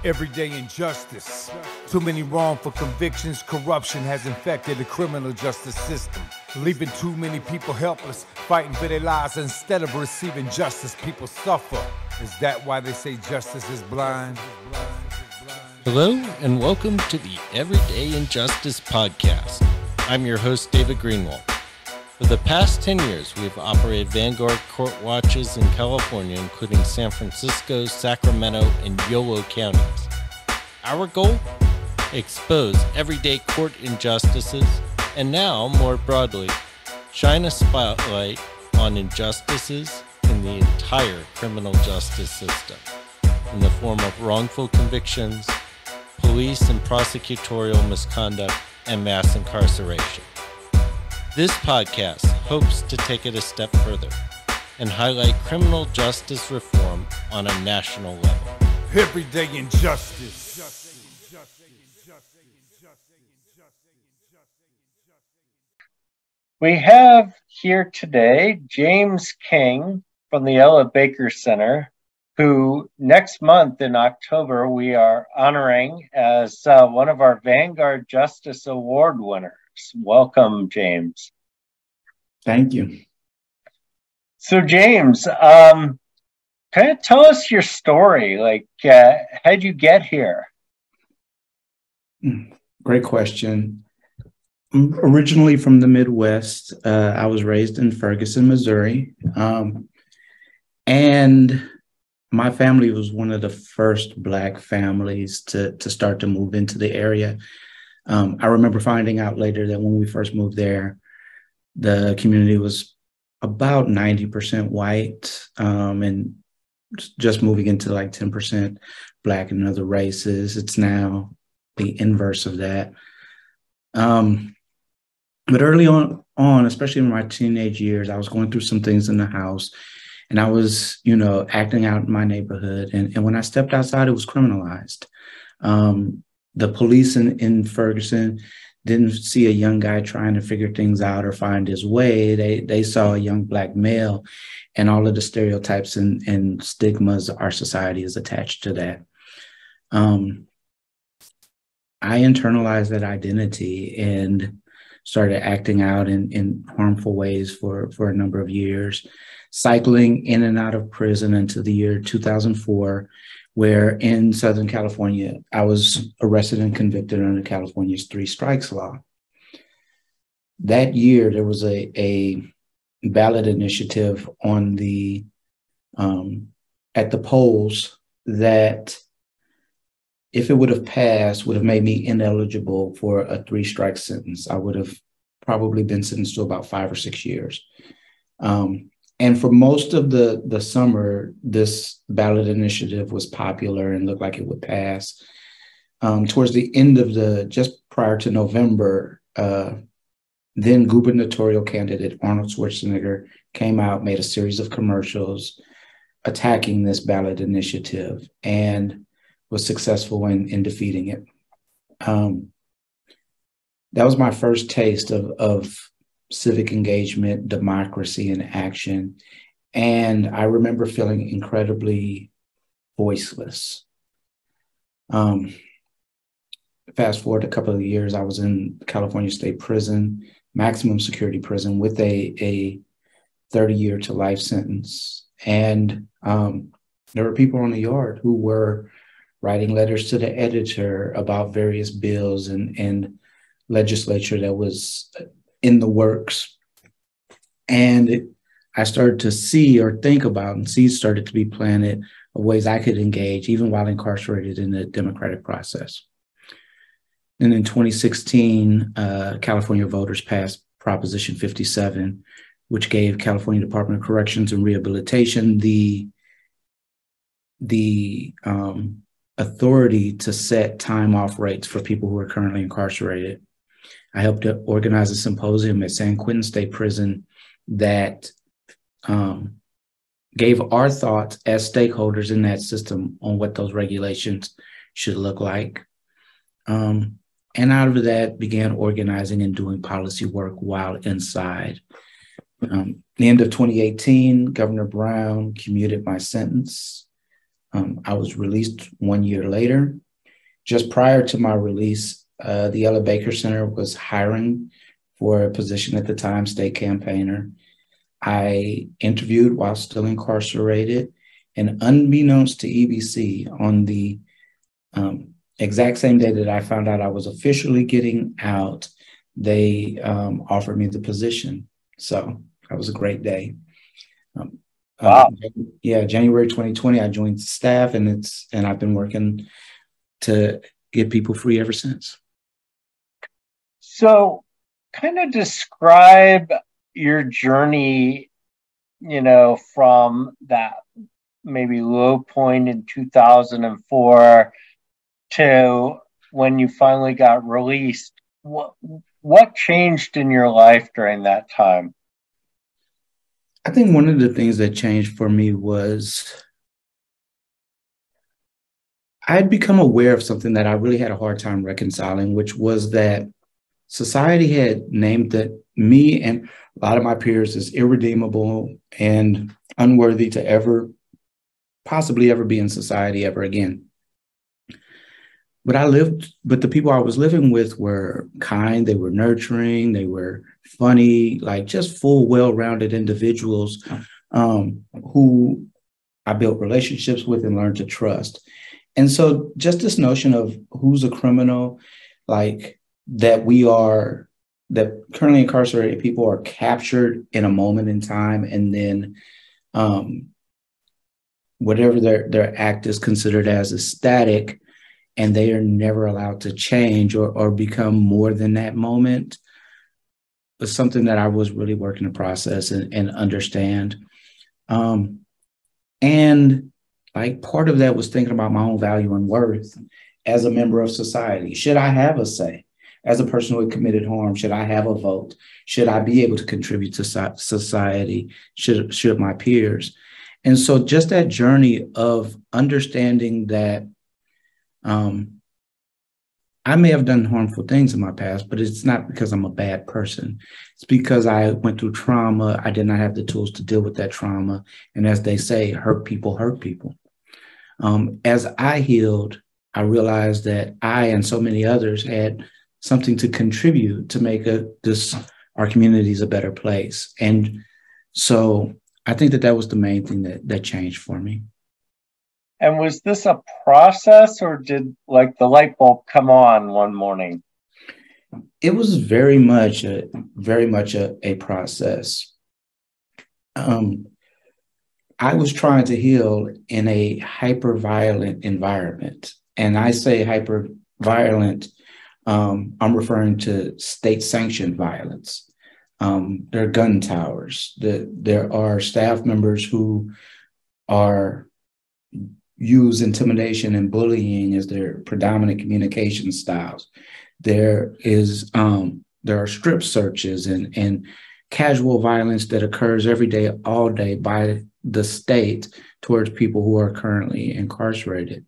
Everyday injustice. Too many wrongful convictions. Corruption has infected the criminal justice system, leaving too many people helpless, fighting for their lives. Instead of receiving justice, people suffer. Is that why they say justice is blind? Hello, and welcome to the Everyday Injustice podcast. I'm your host, David Greenwald. For the past 10 years, we have operated Vanguard court watches in California, including San Francisco, Sacramento, and Yolo counties. Our goal? Expose everyday court injustices, and now, more broadly, shine a spotlight on injustices in the entire criminal justice system, in the form of wrongful convictions, police and prosecutorial misconduct, and mass incarceration. This podcast hopes to take it a step further and highlight criminal justice reform on a national level. Everyday injustice. We have here today James King from the Ella Baker Center, who next month in October we are honoring as one of our Vanguard Justice Award winners. Welcome, James. Thank you. So, James, kind of tell us your story. How'd you get here? Great question. I'm originally from the Midwest. I was raised in Ferguson, Missouri. And my family was one of the first Black families to start to move into the area. I remember finding out later that when we first moved there, the community was about 90% white, and just moving into like 10% Black and other races. It's now the inverse of that. But early on, especially in my teenage years, I was going through some things in the house, and I was, acting out in my neighborhood. And when I stepped outside, it was criminalized. The police in Ferguson didn't see a young guy trying to figure things out or find his way. They saw a young Black male and all of the stereotypes and stigmas our society is attached to that. I internalized that identity and started acting out in harmful ways for a number of years, cycling in and out of prison until the year 2004, where in Southern California, I was arrested and convicted under California's 3 strikes law. That year, there was a ballot initiative on the at the polls that, if it would have passed, would have made me ineligible for a 3-strike sentence. I would have probably been sentenced to about 5 or 6 years. And for most of the summer, this ballot initiative was popular and looked like it would pass. Towards the end of just prior to November, then gubernatorial candidate Arnold Schwarzenegger came out, made a series of commercials attacking this ballot initiative, and was successful in defeating it. That was my first taste of civic engagement, democracy in action. And I remember feeling incredibly voiceless. Fast forward a couple of years, I was in California State Prison, maximum security prison, with a 30-year to life sentence. And there were people on the yard who were writing letters to the editor about various bills and legislature that was in the works. And I started to see or think about, and seeds started to be planted of ways I could engage, even while incarcerated, in the democratic process. And in 2016, California voters passed Proposition 57, which gave California Department of Corrections and Rehabilitation the authority to set time-off rates for people who are currently incarcerated. I helped to organize a symposium at San Quentin State Prison that gave our thoughts as stakeholders in that system on what those regulations should look like. And out of that, began organizing and doing policy work while inside. The end of 2018, Governor Brown commuted my sentence. I was released 1 year later. Just prior to my release, the Ella Baker Center was hiring for a position at the time, state campaigner. I interviewed while still incarcerated, and unbeknownst to EBC, on the exact same day that I found out I was officially getting out, they offered me the position. So that was a great day. Wow. January 2020, I joined staff, and I've been working to get people free ever since. So kind of describe your journey, from that maybe low point in 2004 to when you finally got released. What changed in your life during that time? I think one of the things that changed for me was I had become aware of something that I really had a hard time reconciling, which was that society had named that me and a lot of my peers as irredeemable and unworthy to possibly ever be in society ever again. But the people I was living with were kind, they were nurturing, they were funny, like just full, well-rounded individuals who I built relationships with and learned to trust. And so just this notion of who's a criminal, like that currently incarcerated people are captured in a moment in time, and then whatever their act is considered as is static, and they are never allowed to change or become more than that moment, was something that I was really working to process and understand. And like part of that was thinking about my own value and worth as a member of society. Should I have a say? As a person who had committed harm, should I have a vote? Should I be able to contribute to society? Should my peers? And so just that journey of understanding that I may have done harmful things in my past, but it's not because I'm a bad person. It's because I went through trauma. I did not have the tools to deal with that trauma. And as they say, hurt people hurt people. As I healed, I realized that I and so many others had something to contribute to make our communities a better place. And so I think that was the main thing that changed for me. And was this a process, or did like the light bulb come on one morning? It was very much a process. I was trying to heal in a hyper-violent environment. And I say hyper-violent, I'm referring to state-sanctioned violence. There are gun towers. There are staff members who use intimidation and bullying as their predominant communication styles. There are strip searches and casual violence that occurs every day, all day by the state towards people who are currently incarcerated.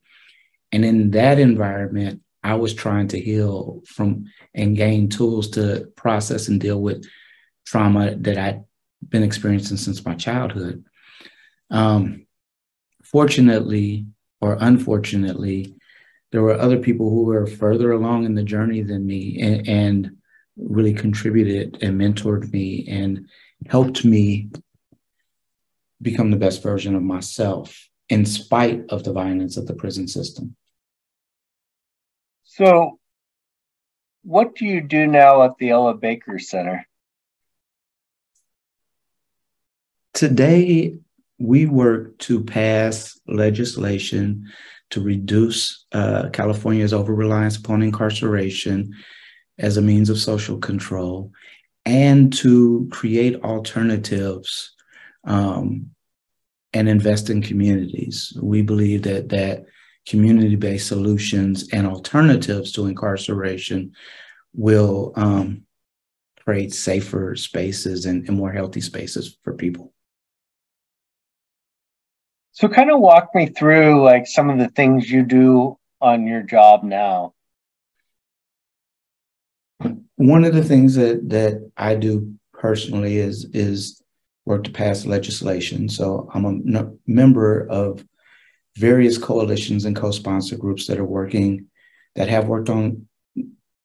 And in that environment, I was trying to heal from and gain tools to process and deal with trauma that I'd been experiencing since my childhood. Fortunately or unfortunately, there were other people who were further along in the journey than me and really contributed and mentored me and helped me become the best version of myself in spite of the violence of the prison system. So what do you do now at the Ella Baker Center? Today, we work to pass legislation to reduce California's over-reliance upon incarceration as a means of social control, and to create alternatives and invest in communities. We believe that community-based solutions and alternatives to incarceration will create safer spaces and more healthy spaces for people. So kind of walk me through like some of the things you do on your job now. One of the things that I do personally is work to pass legislation. So I'm a member of various coalitions and co-sponsor groups that have worked on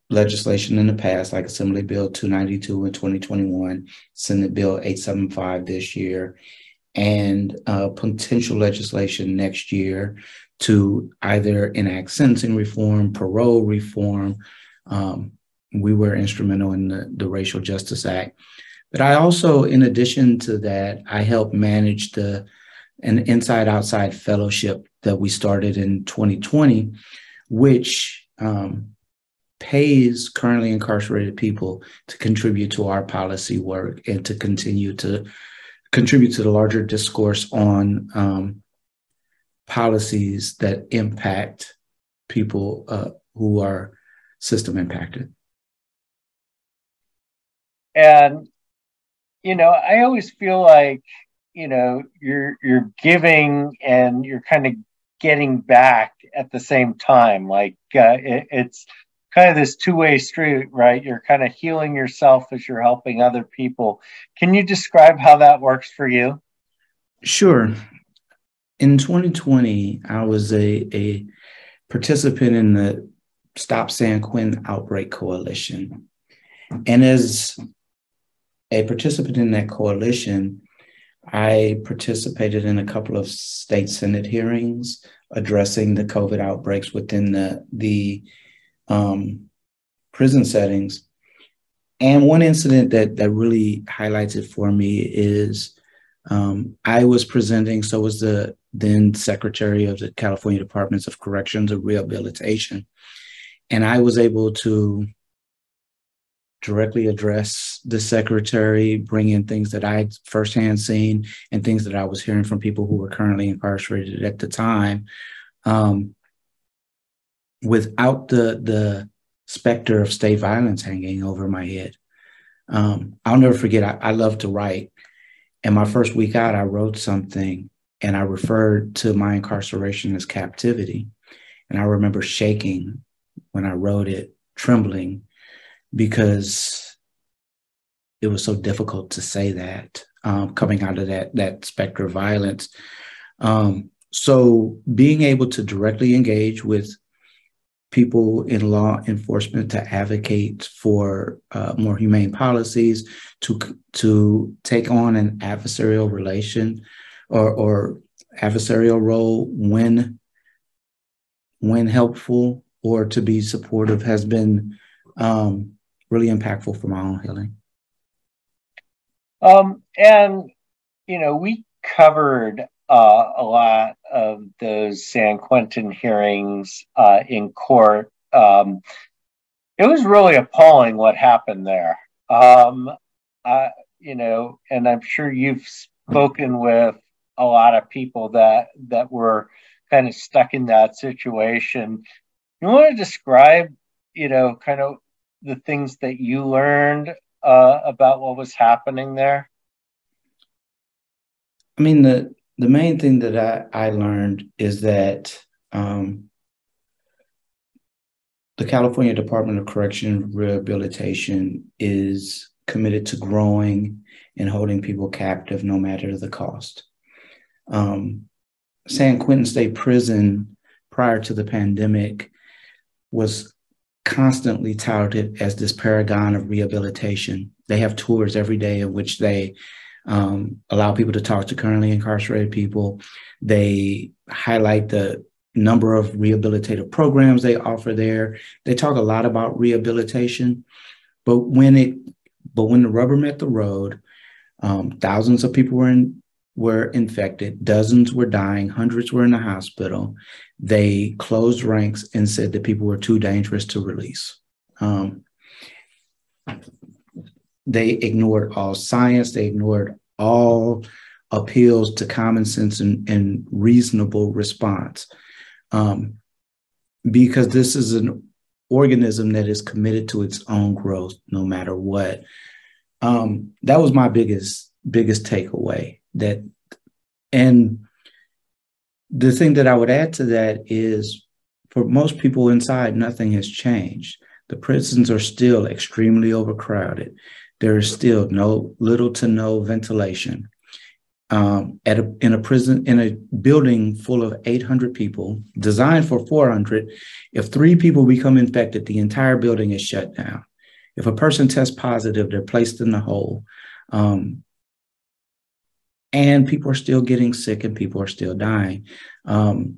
legislation in the past, like Assembly Bill 292 in 2021, Senate Bill 875 this year, and potential legislation next year to either enact sentencing reform, parole reform. We were instrumental in the Racial Justice Act. But I also, in addition to that, I helped manage an inside-outside fellowship that we started in 2020, which pays currently incarcerated people to contribute to our policy work and to continue to contribute to the larger discourse on policies that impact people who are system impacted. And, I always feel like, you're giving and you're kind of getting back at the same time. Like it's kind of this two-way street, right? You're kind of healing yourself as you're helping other people. Can you describe how that works for you? Sure. In 2020, I was a participant in the Stop San Quentin Outbreak Coalition. And as a participant in that coalition, I participated in a couple of state Senate hearings addressing the COVID outbreaks within the prison settings. And one incident that really highlights it for me is I was presenting, so was the then Secretary of the California Departments of Corrections and Rehabilitation. And I was able to directly address the secretary, bring in things that I'd firsthand seen and things that I was hearing from people who were currently incarcerated at the time, without the specter of state violence hanging over my head. I'll never forget, I love to write. And my first week out, I wrote something and I referred to my incarceration as captivity. And I remember shaking when I wrote it, trembling, because it was so difficult to say that coming out of that specter of violence. So being able to directly engage with people in law enforcement to advocate for more humane policies, to take on an adversarial relation or adversarial role when helpful, or to be supportive, has been really impactful for my own healing. And, we covered a lot of those San Quentin hearings in court. It was really appalling what happened there. And I'm sure you've spoken with a lot of people that were kind of stuck in that situation. You want to describe, kind of the things that you learned about what was happening there? I mean, the main thing that I learned is that the California Department of Correction and Rehabilitation is committed to growing and holding people captive no matter the cost. San Quentin State Prison, prior to the pandemic, was constantly touted as this paragon of rehabilitation. They have tours every day in which they allow people to talk to currently incarcerated people. They highlight the number of rehabilitative programs they offer there. They talk a lot about rehabilitation, but when the rubber met the road, thousands of people were infected, dozens were dying, hundreds were in the hospital. They closed ranks and said that people were too dangerous to release. They ignored all science. They ignored all appeals to common sense and reasonable response, because this is an organism that is committed to its own growth no matter what. That was my biggest takeaway. And the thing that I would add to that is, for most people inside, nothing has changed. The prisons are still extremely overcrowded. There is still little to no ventilation. in a prison, in a building full of 800 people, designed for 400. If 3 people become infected, the entire building is shut down. If a person tests positive, they're placed in the hole. And people are still getting sick and people are still dying. The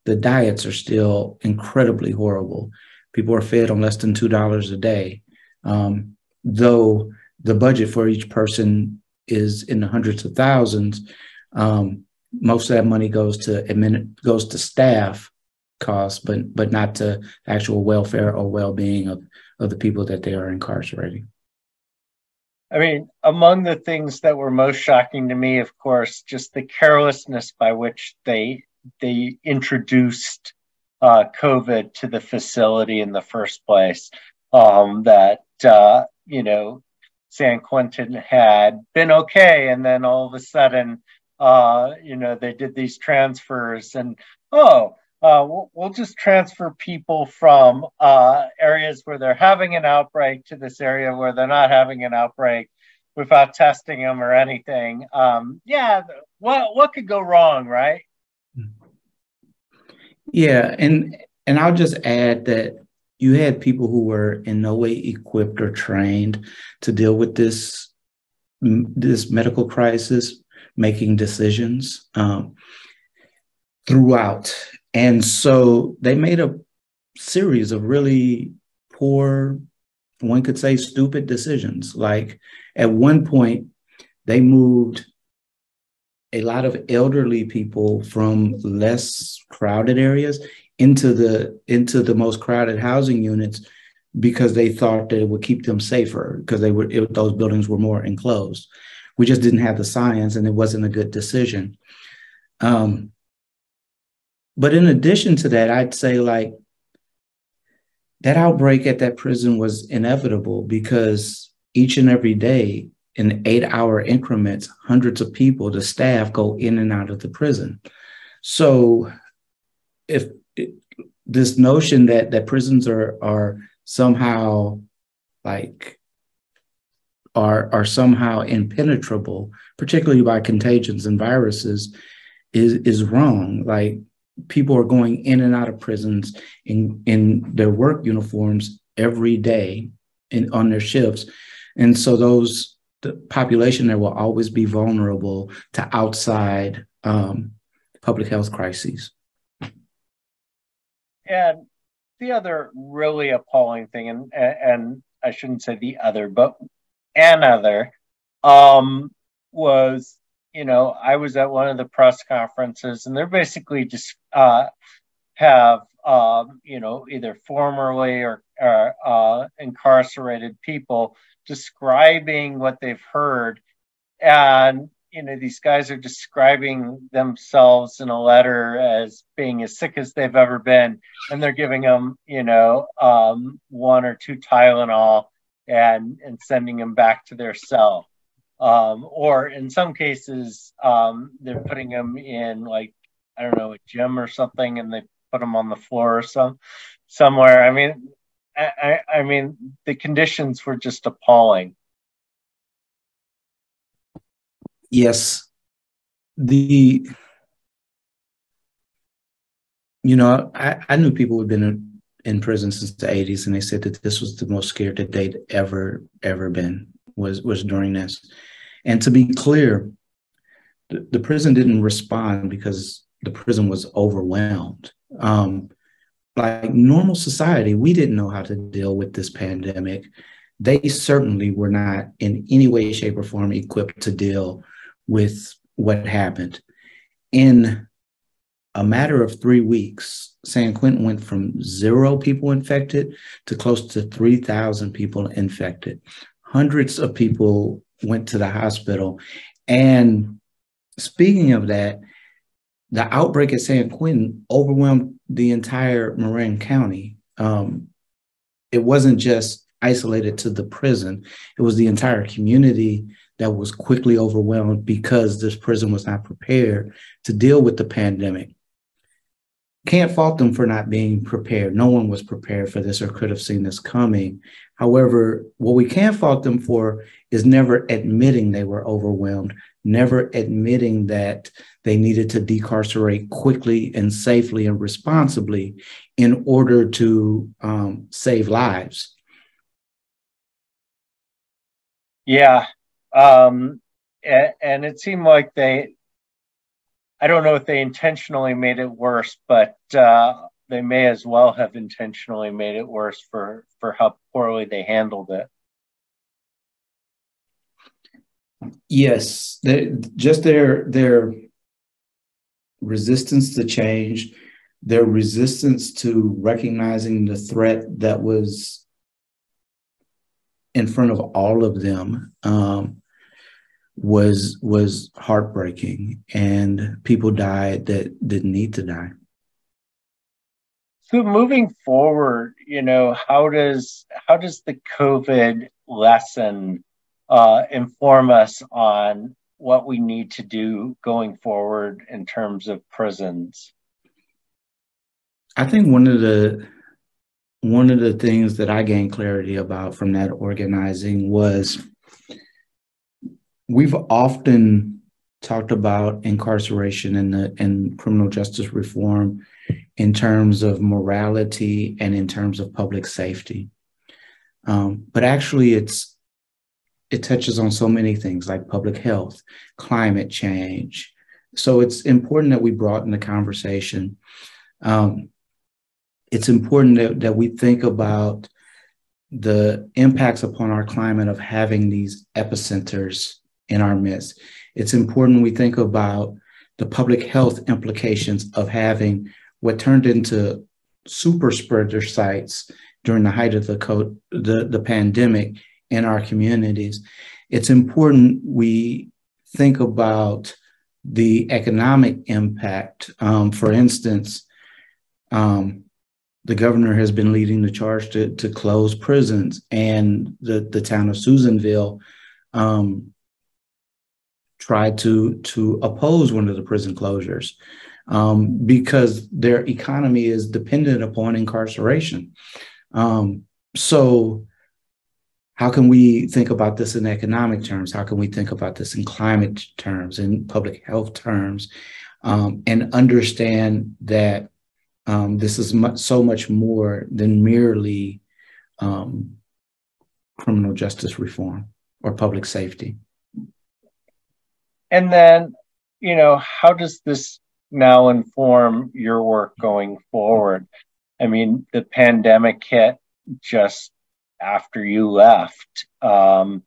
diets are still incredibly horrible. People are fed on less than $2 a day. Though the budget for each person is in the hundreds of thousands, most of that money goes to staff costs, but not to actual welfare or well-being of the people that they are incarcerating. I mean, among the things that were most shocking to me, of course, just the carelessness by which they introduced COVID to the facility in the first place. San Quentin had been okay, and then all of a sudden, they did these transfers, and we'll just transfer people from areas where they're having an outbreak to this area where they're not having an outbreak without testing them or anything. What could go wrong, right? Yeah, and I'll just add that you had people who were in no way equipped or trained to deal with this medical crisis, making decisions throughout. And so they made a series of really poor, one could say stupid decisions. Like at one point, they moved a lot of elderly people from less crowded areas into the most crowded housing units because they thought that it would keep them safer because those buildings were more enclosed. We just didn't have the science, and it wasn't a good decision. But in addition to that, I'd say like that outbreak at that prison was inevitable because each and every day in 8-hour increments, hundreds of people, the staff, go in and out of the prison. So if this notion that prisons are somehow like are somehow impenetrable, particularly by contagions and viruses, is wrong. Like people are going in and out of prisons in their work uniforms every day on their shifts. And so the population there will always be vulnerable to outside public health crises. And the other really appalling thing, and I shouldn't say the other, but another, was, I was at one of the press conferences, and they're basically just have, either formerly or incarcerated people describing what they've heard. And, these guys are describing themselves in a letter as being as sick as they've ever been. And they're giving them, 1 or 2 Tylenol and sending them back to their cell. Or in some cases, they're putting them in a gym or something, and they put them on the floor or somewhere. I mean, the conditions were just appalling. Yes. I knew people who'd been in prison since the 80s, and they said that this was the most scared that they'd ever been was during this. And to be clear, the prison didn't respond because the prison was overwhelmed. Like normal society, we didn't know how to deal with this pandemic. They certainly were not in any way, shape, or form equipped to deal with what happened. In a matter of 3 weeks, San Quentin went from 0 people infected to close to 3,000 people infected. Hundreds of people went to the hospital. And speaking of that, the outbreak at San Quentin overwhelmed the entire Marin County. It wasn't just isolated to the prison. It was the entire community that was quickly overwhelmed because this prison was not prepared to deal with the pandemic. Can't fault them for not being prepared. No one was prepared for this or could have seen this coming. However, what we can fault them for is never admitting they were overwhelmed, never admitting that they needed to decarcerate quickly and safely and responsibly in order to save lives. Yeah. And it seemed like I don't know if they intentionally made it worse, but they may as well have intentionally made it worse for how poorly they handled it. Yes, their resistance to change, their resistance to recognizing the threat that was in front of all of them was heartbreaking, and people died that didn't need to die. So moving forward, how does the COVID lesson inform us on what we need to do going forward in terms of prisons? I think one of the things that I gained clarity about from that organizing was we've often talked about incarceration and criminal justice reform in terms of morality and in terms of public safety. But actually it touches on so many things like public health, climate change. So it's important that we broaden the conversation. It's important that we think about the impacts upon our climate of having these epicenters in our midst. It's important we think about the public health implications of having what turned into super spreader sites during the height of the pandemic in our communities. It's important we think about the economic impact. For instance, the governor has been leading the charge to close prisons, and the town of Susanville tried to oppose one of the prison closures because their economy is dependent upon incarceration. So how can we think about this in economic terms? How can we think about this in climate terms, in public health terms, and understand that this is so much more than merely criminal justice reform or public safety? And then, how does this now inform your work going forward? I mean, the pandemic hit just after you left. And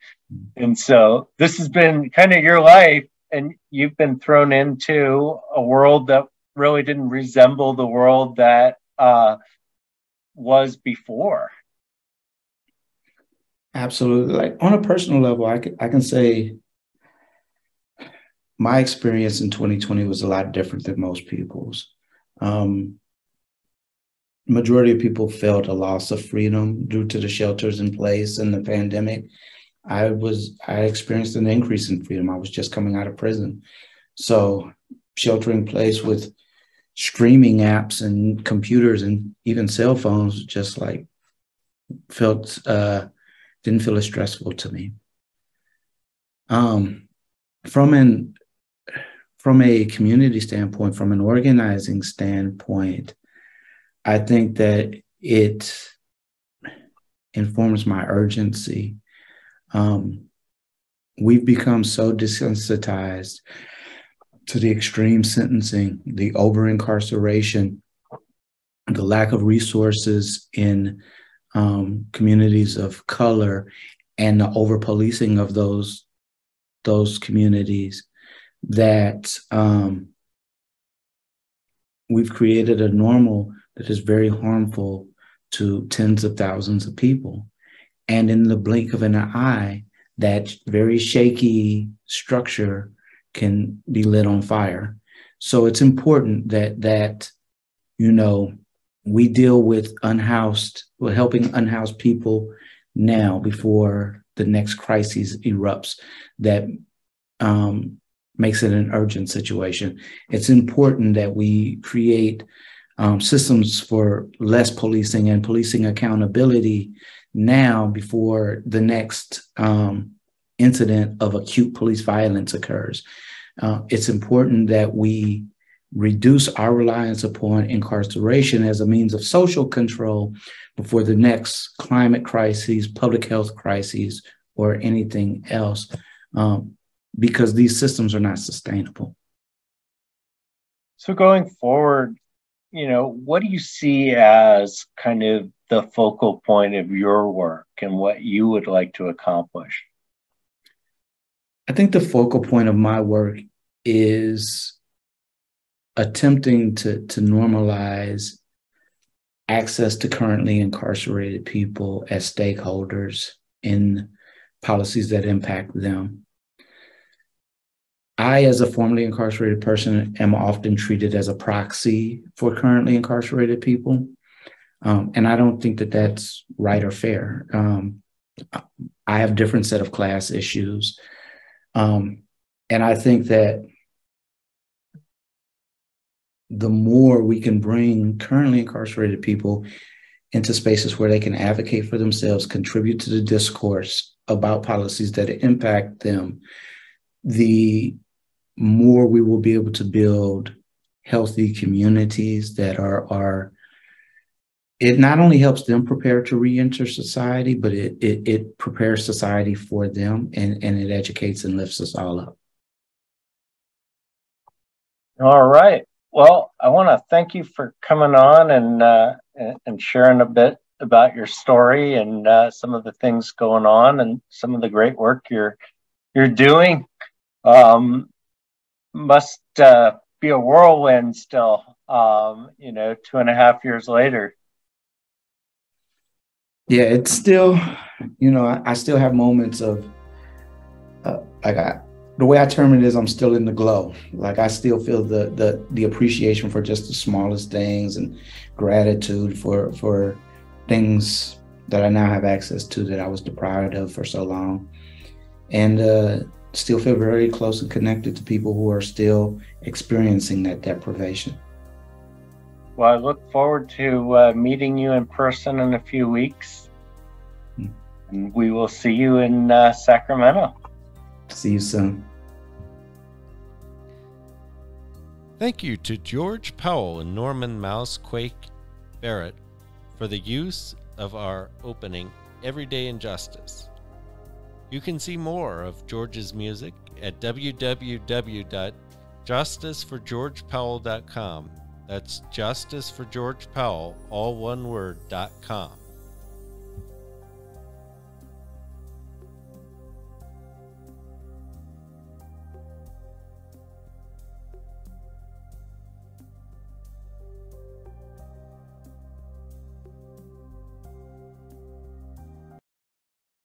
so this has been kind of your life, and you've been thrown into a world that really didn't resemble the world that was before. Absolutely. Like on a personal level, I can say my experience in 2020 was a lot different than most people's. Majority of people felt a loss of freedom due to the shelters in place and the pandemic. I experienced an increase in freedom. I was just coming out of prison. So shelter in place with streaming apps and computers and even cell phones just like didn't feel as stressful to me. From a community standpoint, from an organizing standpoint, I think that it informs my urgency. We've become so desensitized to the extreme sentencing, the over-incarceration, the lack of resources in communities of color, and the over-policing of those communities, that we've created a normal that is very harmful to tens of thousands of people. And in the blink of an eye, that very shaky structure can be lit on fire. So it's important that we deal with helping unhoused people now before the next crisis erupts that makes it an urgent situation. It's important that we create systems for less policing and policing accountability now before the next incident of acute police violence occurs. It's important that we reduce our reliance upon incarceration as a means of social control before the next climate crises, public health crises, or anything else, because these systems are not sustainable. So going forward, what do you see as kind of the focal point of your work and what you would like to accomplish? I think the focal point of my work is attempting to normalize access to currently incarcerated people as stakeholders in policies that impact them. I, as a formerly incarcerated person, am often treated as a proxy for currently incarcerated people. And I don't think that that's right or fair. I have a different set of class issues. And I think that the more we can bring currently incarcerated people into spaces where they can advocate for themselves, contribute to the discourse about policies that impact them, the more we will be able to build healthy communities that are it not only helps them prepare to re-enter society, but it prepares society for them, and it educates and lifts us all up. All right. Well, I want to thank you for coming on and sharing a bit about your story and some of the things going on and some of the great work you're doing. Must be a whirlwind still, 2.5 years later. Yeah, it's still, I still have moments of, the way I term it is I'm still in the glow. Like I still feel the appreciation for just the smallest things and gratitude for things that I now have access to that I was deprived of for so long. And still feel very close and connected to people who are still experiencing that deprivation. Well, I look forward to meeting you in person in a few weeks. And we will see you in Sacramento. See you soon. Thank you to George Powell and Norman Mouse Quake Barrett for the use of our opening, Everyday Injustice. You can see more of George's music at www.justiceforgeorgepowell.com. That's Justice for George Powell, all one word, .com.